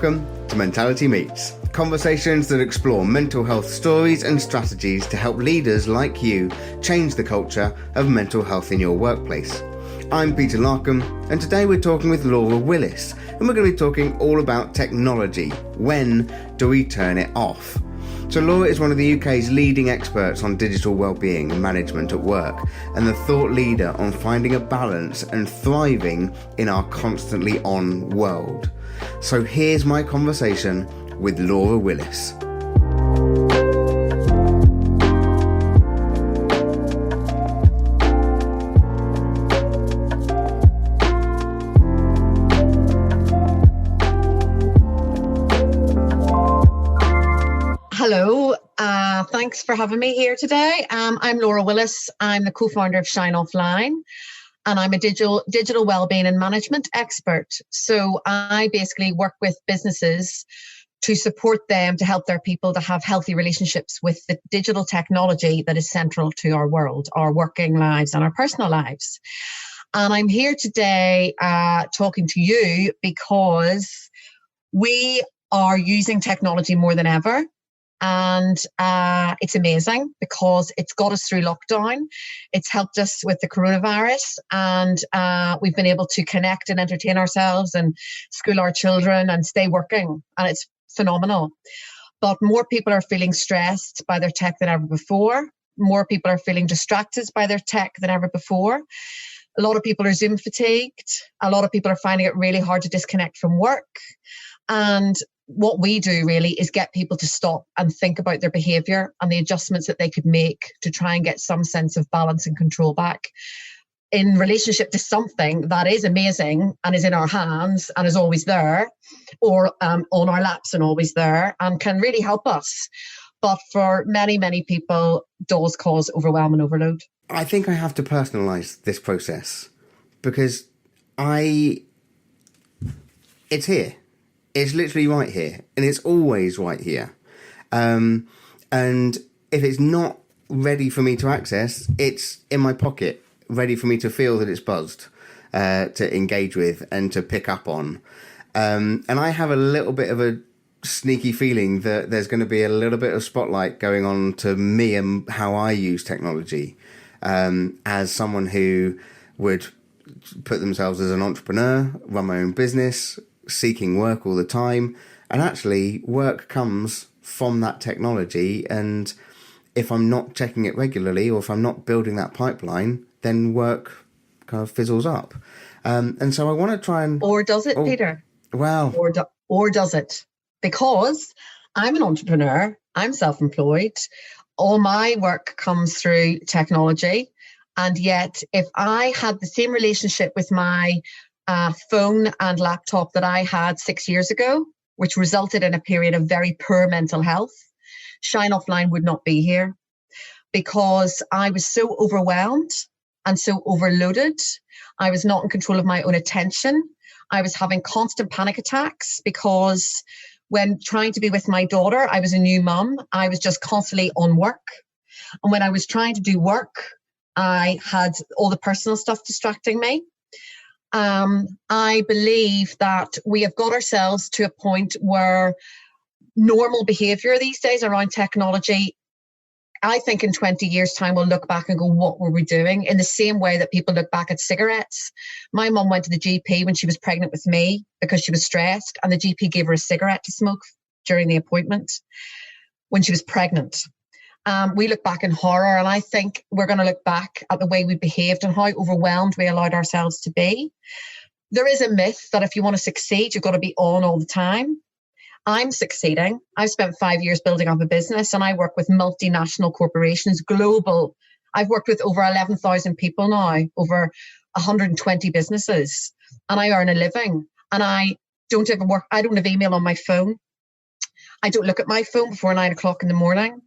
Welcome to Mentality Meets, conversations that explore mental health stories and strategies to help leaders like you change the culture of mental health in your workplace. I'm Peter Larkum, and today we're talking with Laura Willis, and we're going to be talking all about technology. When do we turn it off? So Laura is one of the UK's leading experts on digital wellbeing and management at work, and the thought leader on finding a balance and thriving in our constantly on world. So here's my conversation with Laura Willis. Hello, thanks for having me here today. I'm Laura Willis. I'm the co-founder of Shine Offline, and I'm a digital wellbeing and management expert. So I basically work with businesses to support them to help their people to have healthy relationships with the digital technology that is central to our world, our working lives and our personal lives. And I'm here today talking to you because we are using technology more than ever. And it's amazing because it's got us through lockdown. It's helped us with the coronavirus, and we've been able to connect and entertain ourselves and school our children and stay working. And it's phenomenal. But more people are feeling stressed by their tech than ever before. More people are feeling distracted by their tech than ever before. A lot of people are Zoom fatigued. A lot of people are finding it really hard to disconnect from work. And what we do really is get people to stop and think about their behavior and the adjustments that they could make to try and get some sense of balance and control back in relationship to something that is amazing and is in our hands and is always there, or on our laps and always there, and can really help us. But for many, many people, does cause overwhelm and overload. I think I have to personalise this process because it's here. It's literally right here, and it's always right here. And if it's not ready for me to access, it's in my pocket, ready for me to feel that it's buzzed, to engage with and to pick up on. And I have a little bit of a sneaky feeling that there's going to be a little bit of spotlight going on to me and how I use technology, as someone who would put themselves as an entrepreneur, run my own business, seeking work all the time, and actually work comes from that technology, and if I'm not checking it regularly or if I'm not building that pipeline, then work kind of fizzles up, and so I want to try and... Or does it, Peter? Well... Or does it? Because I'm an entrepreneur, I'm self-employed, all my work comes through technology, and yet if I had the same relationship with my phone and laptop that I had 6 years ago, which resulted in a period of very poor mental health, Shine Offline would not be here, because I was so overwhelmed and so overloaded. I was not in control of my own attention. I was having constant panic attacks because when trying to be with my daughter, I was a new mum. I was just constantly on work. And when I was trying to do work, I had all the personal stuff distracting me. I believe that we have got ourselves to a point where normal behavior these days around technology, I think in 20 years' time, we'll look back and go, what were we doing? In the same way that people look back at cigarettes. My mum went to the GP when she was pregnant with me because she was stressed, and the GP gave her a cigarette to smoke during the appointment when she was pregnant. We look back in horror, and I think we're going to look back at the way we behaved and how overwhelmed we allowed ourselves to be. There is a myth that if you want to succeed, you've got to be on all the time. I'm succeeding. I've spent 5 years building up a business, and I work with multinational corporations, global. I've worked with over 11,000 people now, over 120 businesses, and I earn a living. And I don't ever work. I don't have email on my phone. I don't look at my phone before 9 o'clock in the morning.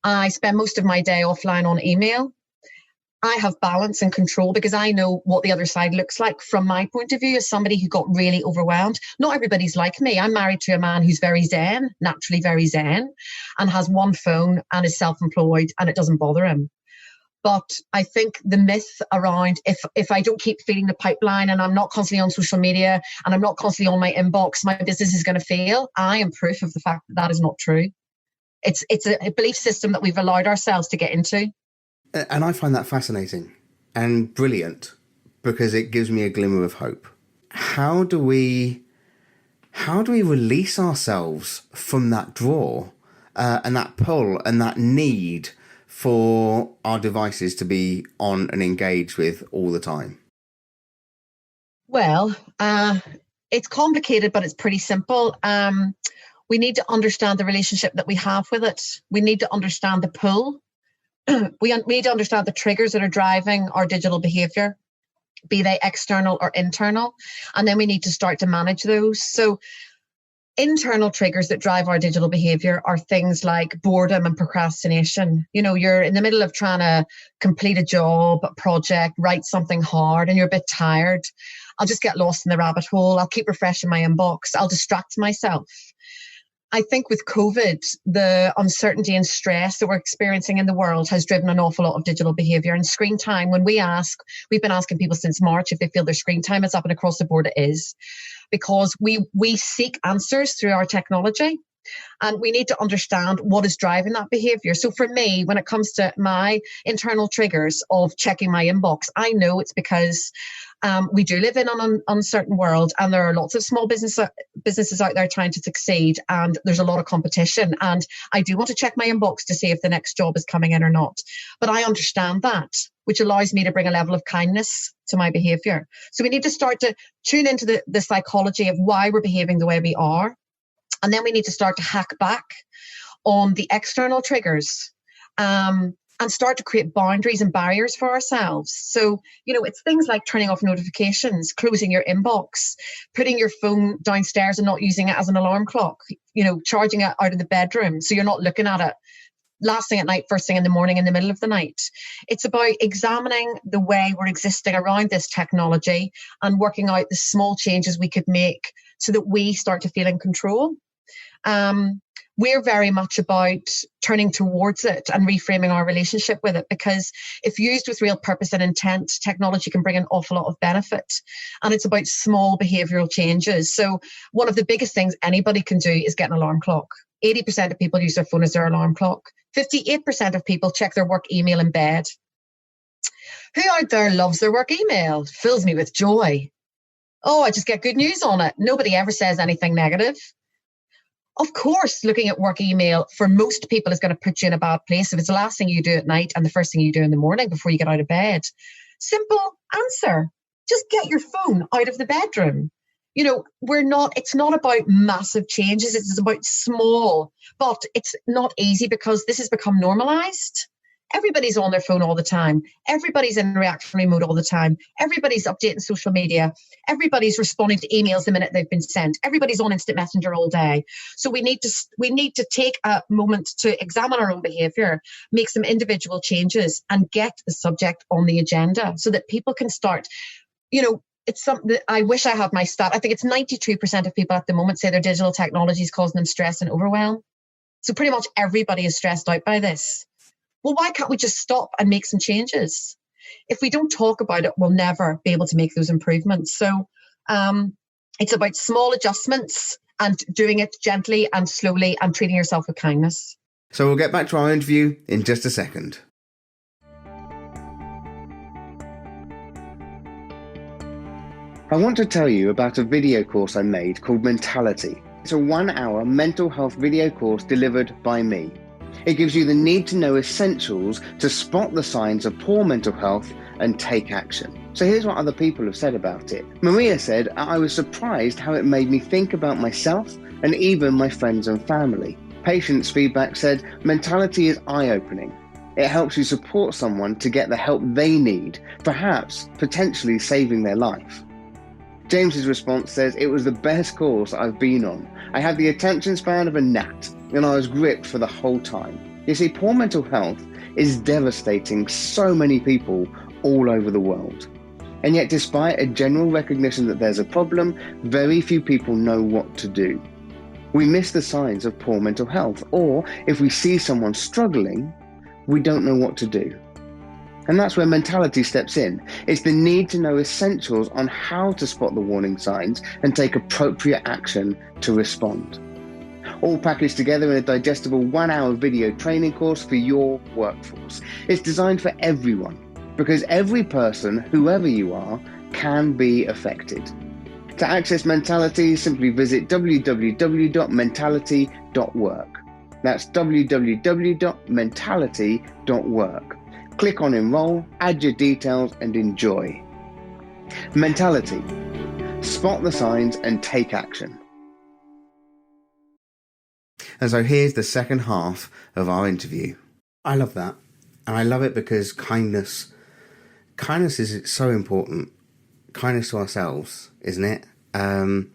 I spend most of my day offline on email. I have balance and control because I know what the other side looks like from my point of view as somebody who got really overwhelmed. Not everybody's like me. I'm married to a man who's very zen, naturally very zen, and has one phone and is self-employed, and it doesn't bother him. But I think the myth around if I don't keep feeding the pipeline and I'm not constantly on social media and I'm not constantly on my inbox, my business is going to fail. I am proof of the fact that that is not true. It's a belief system that we've allowed ourselves to get into. And I find that fascinating and brilliant because it gives me a glimmer of hope. How do we release ourselves from that draw and that pull and that need for our devices to be on and engaged with all the time? Well, it's complicated, but it's pretty simple. We need to understand the relationship that we have with it. We need to understand the pull. We need to understand the triggers that are driving our digital behavior, be they external or internal. And then we need to start to manage those. So internal triggers that drive our digital behavior are things like boredom and procrastination. You know, you're in the middle of trying to complete a job, a project, write something hard, and you're a bit tired. I'll just get lost in the rabbit hole. I'll keep refreshing my inbox. I'll distract myself. I think with COVID, the uncertainty and stress that we're experiencing in the world has driven an awful lot of digital behavior and screen time. When we've been asking people since March if they feel their screen time is up, and across the board it is, because we seek answers through our technology. And we need to understand what is driving that behavior. So for me, when it comes to my internal triggers of checking my inbox, I know it's because we do live in an uncertain world, and there are lots of small businesses out there trying to succeed, and there's a lot of competition. And I do want to check my inbox to see if the next job is coming in or not. But I understand that, which allows me to bring a level of kindness to my behavior. So we need to start to tune into the psychology of why we're behaving the way we are. And then we need to start to hack back on the external triggers. And start to create boundaries and barriers for ourselves. So, you know, it's things like turning off notifications, closing your inbox, putting your phone downstairs and not using it as an alarm clock, you know, charging it out of the bedroom so you're not looking at it last thing at night, first thing in the morning, in the middle of the night. It's about examining the way we're existing around this technology and working out the small changes we could make so that we start to feel in control. We're very much about turning towards it and reframing our relationship with it, because if used with real purpose and intent, technology can bring an awful lot of benefit. And it's about small behavioral changes. So one of the biggest things anybody can do is get an alarm clock. 80% of people use their phone as their alarm clock. 58% of people check their work email in bed. Who out there loves their work email? It fills me with joy. Oh, I just get good news on it. Nobody ever says anything negative. Of course, looking at work email for most people is going to put you in a bad place if it's the last thing you do at night and the first thing you do in the morning before you get out of bed. Simple answer. Just get your phone out of the bedroom. You know, it's not about massive changes. It's about small, but it's not easy because this has become normalized. Everybody's on their phone all the time. Everybody's in reactionary mode all the time. Everybody's updating social media. Everybody's responding to emails the minute they've been sent. Everybody's on instant messenger all day. So we need to take a moment to examine our own behavior, make some individual changes, and get the subject on the agenda so that people can start, you know, it's something that I wish I had my stat. I think it's 92% of people at the moment say their digital technology is causing them stress and overwhelm. So pretty much everybody is stressed out by this. Well, why can't we just stop and make some changes? If we don't talk about it, we'll never be able to make those improvements. So it's about small adjustments and doing it gently and slowly and treating yourself with kindness. So we'll get back to our interview in just a second. I want to tell you about a video course I made called Mentality. It's a 1-hour mental health video course delivered by me. It gives you the need-to-know essentials to spot the signs of poor mental health and take action. So here's what other people have said about it. Maria said, I was surprised how it made me think about myself and even my friends and family. Patients' feedback said, Mentality is eye-opening. It helps you support someone to get the help they need, perhaps potentially saving their life. James's response says, it was the best course I've been on. I had the attention span of a gnat, and I was gripped for the whole time. You see, poor mental health is devastating so many people all over the world. And yet, despite a general recognition that there's a problem, very few people know what to do. We miss the signs of poor mental health, or if we see someone struggling, we don't know what to do. And that's where mentality steps in. It's the need to know essentials on how to spot the warning signs and take appropriate action to respond. All packaged together in a digestible 1-hour video training course for your workforce. It's designed for everyone because every person, whoever you are, can be affected. To access Mentality, simply visit www.mentality.work. That's www.mentality.work. Click on Enroll, add your details, and enjoy. Mentality. Spot the signs and take action. And so here's the second half of our interview. I love that. And I love it because kindness is so important. Kindness to ourselves, isn't it? And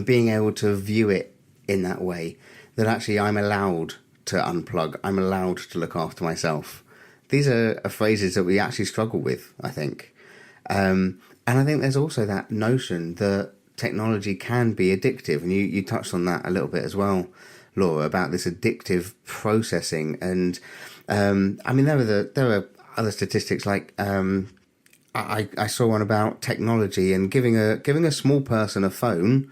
being able to view it in that way, that actually I'm allowed to unplug. I'm allowed to look after myself. These are phrases that we actually struggle with, I think. And I think there's also that notion that technology can be addictive. And you touched on that a little bit as well, Laura, about this addictive processing. And I mean, there are other statistics like I saw one about technology, and giving a small person a phone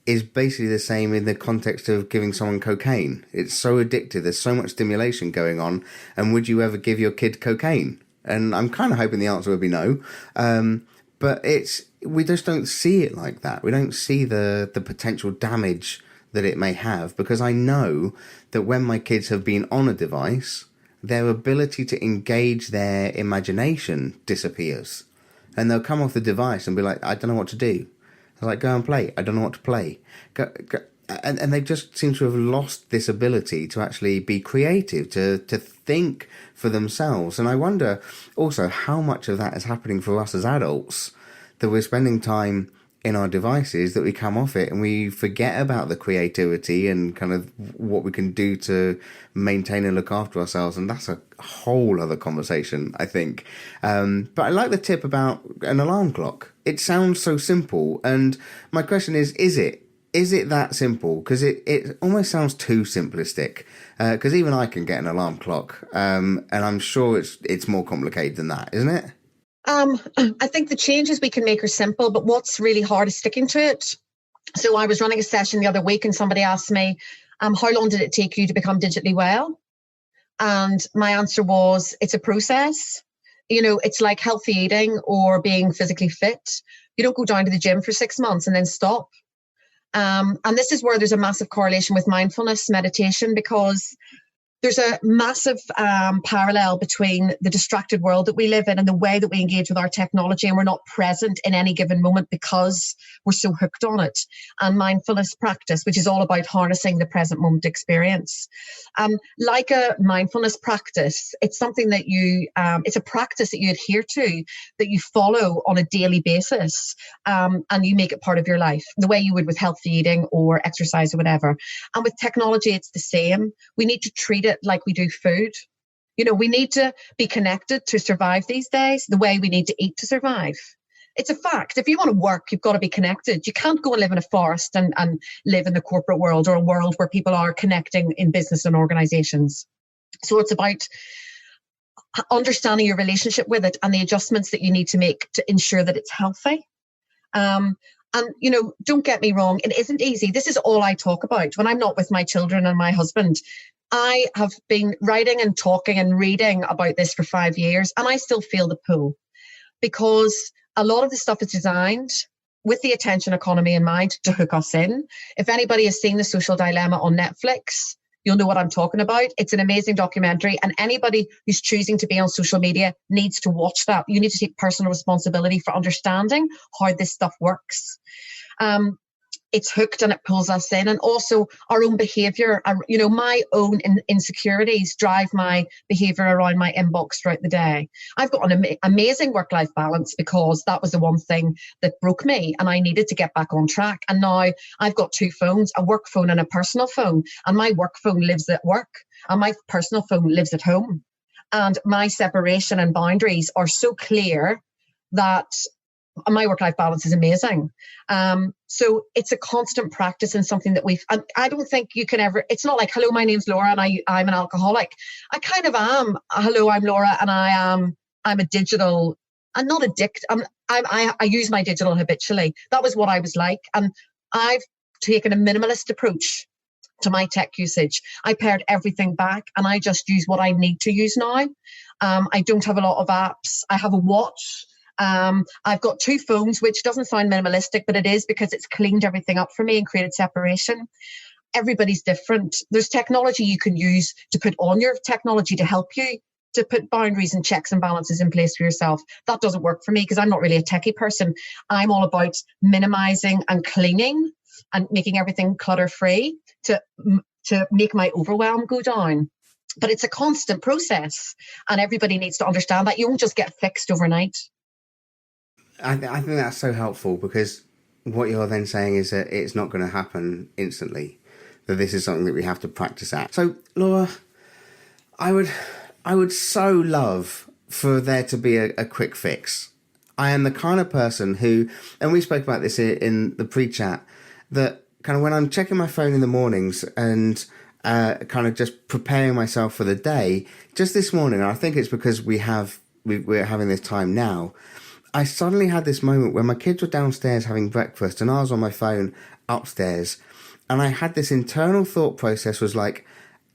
is basically the same in the context of giving someone cocaine. It's so addictive. There's so much stimulation going on. And would you ever give your kid cocaine? And I'm kind of hoping the answer would be no. But we just don't see it like that. We don't see the potential damage that it may have, because I know that when my kids have been on a device, their ability to engage their imagination disappears. And they'll come off the device and be like, I don't know what to do. I was like, go and play. I don't know what to play. Go. And they just seem to have lost this ability to actually be creative, to think for themselves. And I wonder also how much of that is happening for us as adults, that we're spending time in our devices, that we come off it and we forget about the creativity and kind of what we can do to maintain and look after ourselves. And that's a whole other conversation, I think. But I like the tip about an alarm clock. It sounds so simple. And my question is it? Is it that simple? Because it almost sounds too simplistic. Because even I can get an alarm clock. And I'm sure it's more complicated than that, isn't it? I think the changes we can make are simple, but what's really hard is sticking to it. So I was running a session the other week and somebody asked me, how long did it take you to become digitally well? And my answer was, it's a process. You know, it's like healthy eating or being physically fit. You don't go down to the gym for 6 months and then stop. And this is where there's a massive correlation with mindfulness meditation, because there's a massive parallel between the distracted world that we live in and the way that we engage with our technology, and we're not present in any given moment because we're so hooked on it. And mindfulness practice, which is all about harnessing the present moment experience. Like a mindfulness practice, it's something that it's a practice that you adhere to, that you follow on a daily basis, and you make it part of your life, the way you would with healthy eating or exercise or whatever. And with technology, it's the same. We need to treat it like we do food. You know, we need to be connected to survive these days, the way we need to eat to survive. It's a fact. If you want to work, you've got to be connected. You can't go and live in a forest and live in the corporate world, or a world where people are connecting in business and organizations. So it's about understanding your relationship with it and the adjustments that you need to make to ensure that it's healthy. And, you know, don't get me wrong, it isn't easy. This is all I talk about. When I'm not with my children and my husband, I have been writing and talking and reading about this for 5 years, and I still feel the pull, because a lot of the stuff is designed with the attention economy in mind to hook us in. If anybody has seen The Social Dilemma on Netflix, you'll know what I'm talking about. It's an amazing documentary, and anybody who's choosing to be on social media needs to watch that. You need to take personal responsibility for understanding how this stuff works. It's hooked and it pulls us in, and also our own behavior. You know, my own insecurities drive my behavior around my inbox throughout the day. I've got an amazing work-life balance because that was the one thing that broke me, and I needed to get back on track. And now I've got 2 phones, a work phone and a personal phone, and my work phone lives at work and my personal phone lives at home. And my separation and boundaries are so clear that my work-life balance is amazing. So it's a constant practice, and something that I don't think you can ever, it's not like, hello, my name's Laura and I'm an alcoholic. I kind of am. Hello, I'm Laura and I am I'm a digital, I'm not addicted. I use my digital habitually. That was what I was like. And I've taken a minimalist approach to my tech usage. I pared everything back and I just use what I need to use now. I don't have a lot of apps. I have a watch. I've got 2 phones, which doesn't sound minimalistic, but it is, because it's cleaned everything up for me and created separation. Everybody's different. There's technology you can use to put on your technology to help you to put boundaries and checks and balances in place for yourself. That doesn't work for me because I'm not really a techie person. I'm all about minimizing and cleaning and making everything clutter free to make my overwhelm go down. But it's a constant process, and everybody needs to understand that you won't just get fixed overnight. I think that's so helpful, because what you're then saying is that it's not going to happen instantly, that this is something that we have to practice at. So, Laura, I would so love for there to be a quick fix. I am the kind of person who, and we spoke about this in the pre-chat, that kind of when I'm checking my phone in the mornings and kind of just preparing myself for the day, just this morning, and I think it's because we're having this time now, I suddenly had this moment where my kids were downstairs having breakfast and I was on my phone upstairs, and I had this internal thought process, was like,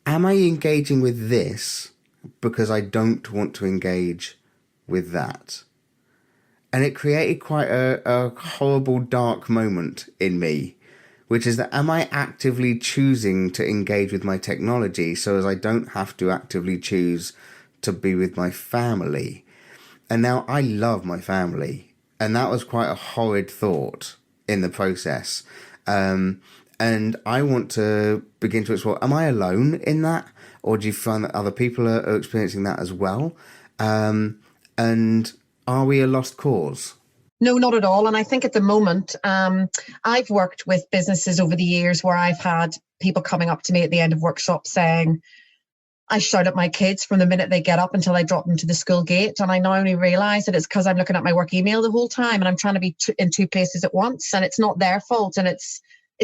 am I engaging with this because I don't want to engage with that? And it created quite a horrible, dark moment in me, which is that, am I actively choosing to engage with my technology so as I don't have to actively choose to be with my family? And now I love my family, and that was quite a horrid thought in the process. And I want to begin to explore, am I alone in that? Or do you find that other people are experiencing that as well? And are we a lost cause? No, not at all. And I think at the moment, I've worked with businesses over the years where I've had people coming up to me at the end of workshops saying, I shout at my kids from the minute they get up until I drop them to the school gate. And I now only realise that it's because I'm looking at my work email the whole time and I'm trying to be in 2 places at once. And it's not their fault. And it's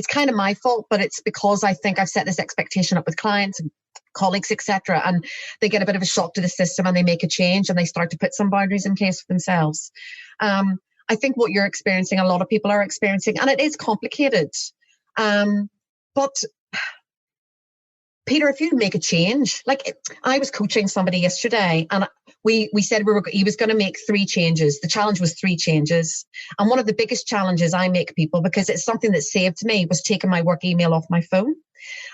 kind of my fault, but it's because I think I've set this expectation up with clients and colleagues, etc. And they get a bit of a shock to the system and they make a change and they start to put some boundaries in place for themselves. I think what you're experiencing, a lot of people are experiencing, and it is complicated. But Peter, if you make a change, like I was coaching somebody yesterday and we said he was going to make 3 changes. The challenge was 3 changes. And one of the biggest challenges I make people, because it's something that saved me, was taking my work email off my phone.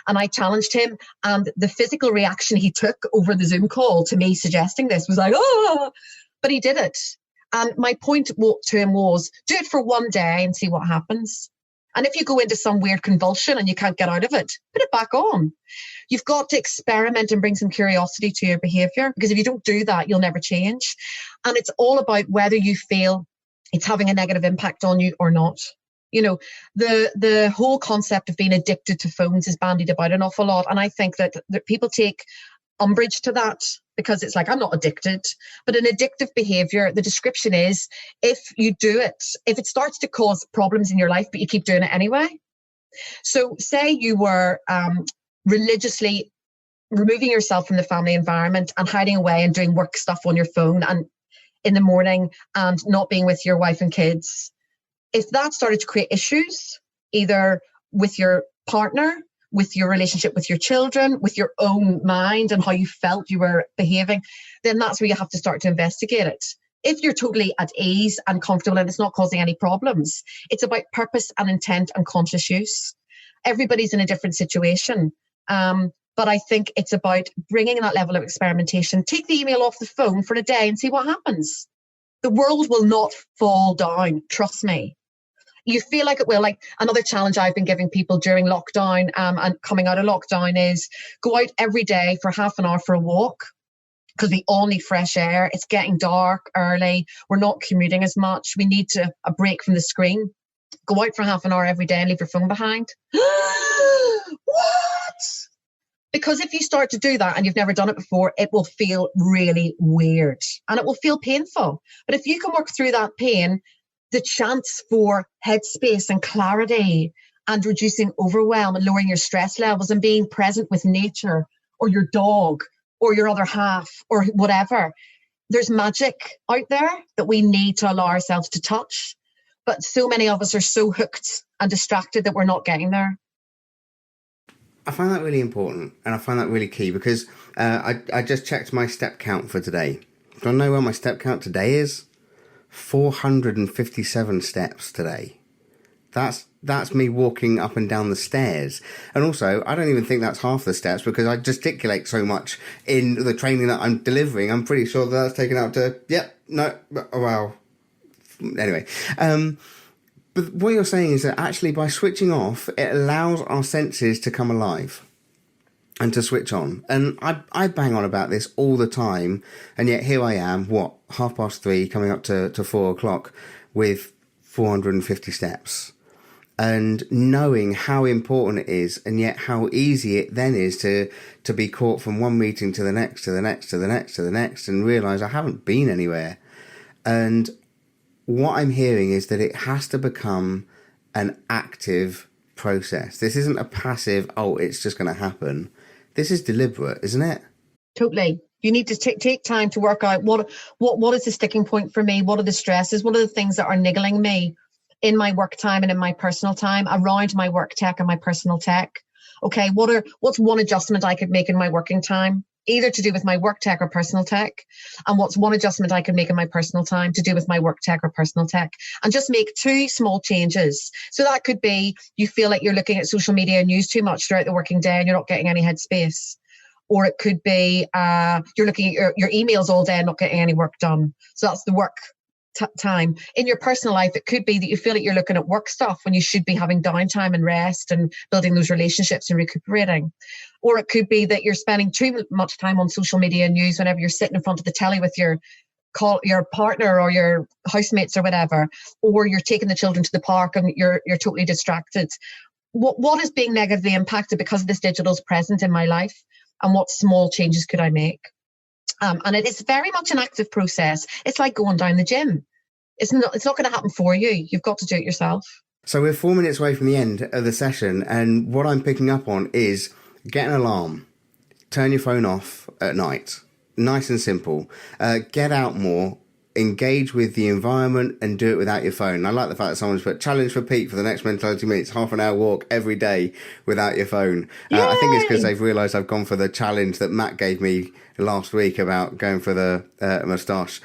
And I challenged him, and the physical reaction he took over the Zoom call to me suggesting this was like, oh, but he did it. And my point to him was, do it for 1 day and see what happens. And if you go into some weird convulsion and you can't get out of it, put it back on. You've got to experiment and bring some curiosity to your behavior, because if you don't do that, you'll never change. And it's all about whether you feel it's having a negative impact on you or not. You know, the whole concept of being addicted to phones is bandied about an awful lot. And I think that people take umbrage to that, because it's like, I'm not addicted. But an addictive behavior, the description is, if you do it, if it starts to cause problems in your life, but you keep doing it anyway. So say you were religiously removing yourself from the family environment and hiding away and doing work stuff on your phone and in the morning and not being with your wife and kids. If that started to create issues, either with your partner, with your relationship with your children, with your own mind and how you felt you were behaving, then that's where you have to start to investigate it. If you're totally at ease and comfortable and it's not causing any problems, it's about purpose and intent and conscious use. Everybody's in a different situation. But I think it's about bringing that level of experimentation. Take the email off the phone for a day and see what happens. The world will not fall down, trust me. You feel like it will. Like another challenge I've been giving people during lockdown and coming out of lockdown is go out every day for half an hour for a walk, because we all need fresh air. It's getting dark early. We're not commuting as much. We need a break from the screen. Go out for half an hour every day and leave your phone behind. What? Because if you start to do that and you've never done it before, it will feel really weird and it will feel painful. But if you can work through that pain, the chance for headspace and clarity and reducing overwhelm and lowering your stress levels and being present with nature or your dog or your other half or whatever, there's magic out there that we need to allow ourselves to touch. But so many of us are so hooked and distracted that we're not getting there. I find that really important, and I find that really key, because I just checked my step count for today. Do I know where my step count today is? 457 steps today. That's me walking up and down the stairs. And also, I don't even think that's half the steps, because I gesticulate so much in the training that I'm delivering. I'm pretty sure that's taken up to, anyway. But what you're saying is that actually by switching off, it allows our senses to come alive and to switch on. And I bang on about this all the time. And yet here I am, 3:30, coming up to 4 o'clock with 450 steps. And knowing how important it is, and yet how easy it then is to be caught from one meeting to the next, to the next, to the next, to the next, and realise I haven't been anywhere. And what I'm hearing is that it has to become an active process. This isn't a passive, it's just going to happen. This is deliberate, isn't it? Totally. You need to take time to work out what is the sticking point for me? What are the stresses? What are the things that are niggling me in my work time and in my personal time around my work tech and my personal tech? Okay, what's one adjustment I could make in my working time, either to do with my work tech or personal tech? And what's one adjustment I could make in my personal time to do with my work tech or personal tech? And just make 2 small changes. So that could be you feel like you're looking at social media and news too much throughout the working day and you're not getting any headspace. Or it could be you're looking at your emails all day and not getting any work done. So that's the work time. In your personal life, it could be that you feel like you're looking at work stuff when you should be having downtime and rest and building those relationships and recuperating. Or it could be that you're spending too much time on social media and news whenever you're sitting in front of the telly with your partner or your housemates or whatever, or you're taking the children to the park and you're totally distracted. What is being negatively impacted because this digital is present in my life, and what small changes could I make? And it is very much an active process. It's like going down the gym. It's not going to happen for you. You've got to do it yourself. So we're 4 minutes away from the end of the session, and what I'm picking up on is get an alarm. Turn your phone off at night. Nice and simple. Get out more. Engage with the environment and do it without your phone. I like the fact that someone's put challenge for Pete for the next 30 minutes, half an hour walk every day without your phone. I think it's because they've realised I've gone for the challenge that Matt gave me last week about going for the moustache.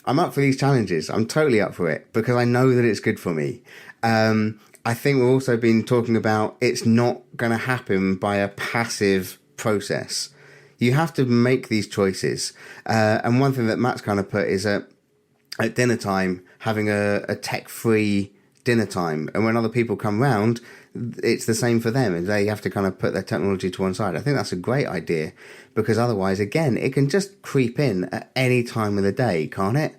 I'm up for these challenges. I'm totally up for it because I know that it's good for me. I think we've also been talking about it's not going to happen by a passive process. You have to make these choices. And one thing that Matt's kind of put is at dinner time, having a tech-free dinner time. And when other people come round, it's the same for them. And they have to kind of put their technology to one side. I think that's a great idea because otherwise, again, it can just creep in at any time of the day, can't it?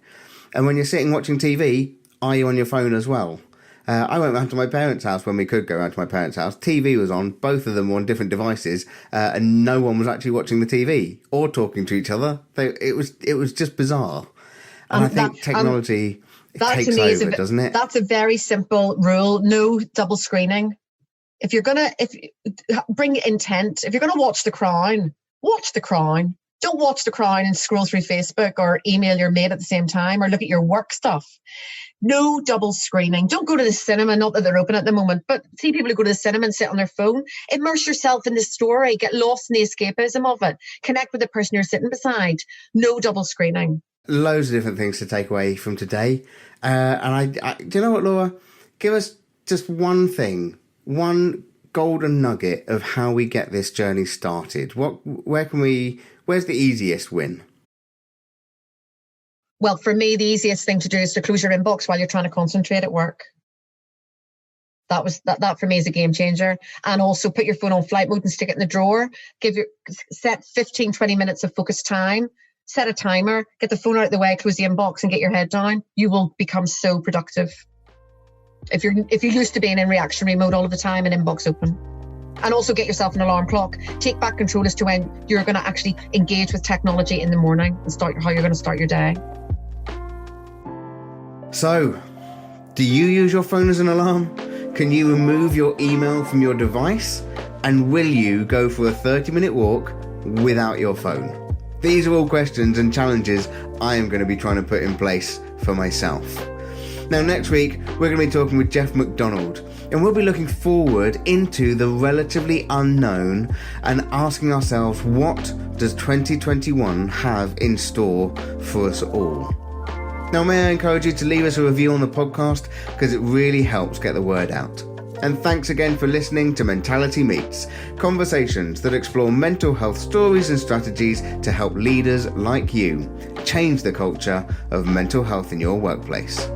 And when you're sitting watching TV, are you on your phone as well? I went round to my parents' house when we could go round to my parents' house. TV was on, both of them were on different devices, and no one was actually watching the TV or talking to each other. It was just bizarre. And I think technology takes over, doesn't it? That's a very simple rule. No double screening. If bring intent. If you're gonna watch The Crown, watch The Crown. Don't watch The Crown and scroll through Facebook or email your mate at the same time or look at your work stuff. No double screening. Don't go to the cinema, not that they're open at the moment, but see people who go to the cinema and sit on their phone. Immerse yourself in the story. Get lost in the escapism of it. Connect with the person you're sitting beside. No double screening. Loads of different things to take away from today. And I do you know what, Laura? Give us just one thing, one golden nugget of how we get this journey started. Where's the easiest win? Well, for me, the easiest thing to do is to close your inbox while you're trying to concentrate at work. That for me is a game changer. And also put your phone on flight mode and stick it in the drawer. Set 15, 20 minutes of focused time. Set a timer, get the phone out of the way, close the inbox and get your head down. You will become so productive. If you're used to being in reactionary mode all of the time and inbox open. And also get yourself an alarm clock. Take back control as to when you're going to actually engage with technology in the morning and how you're going to start your day. So, do you use your phone as an alarm? Can you remove your email from your device? And will you go for a 30-minute walk without your phone? These are all questions and challenges I am going to be trying to put in place for myself. Now, next week, we're going to be talking with Jeff McDonald, and we'll be looking forward into the relatively unknown and asking ourselves, what does 2021 have in store for us all? Now, may I encourage you to leave us a review on the podcast, because it really helps get the word out. And thanks again for listening to Mentality Meets, conversations that explore mental health stories and strategies to help leaders like you change the culture of mental health in your workplace.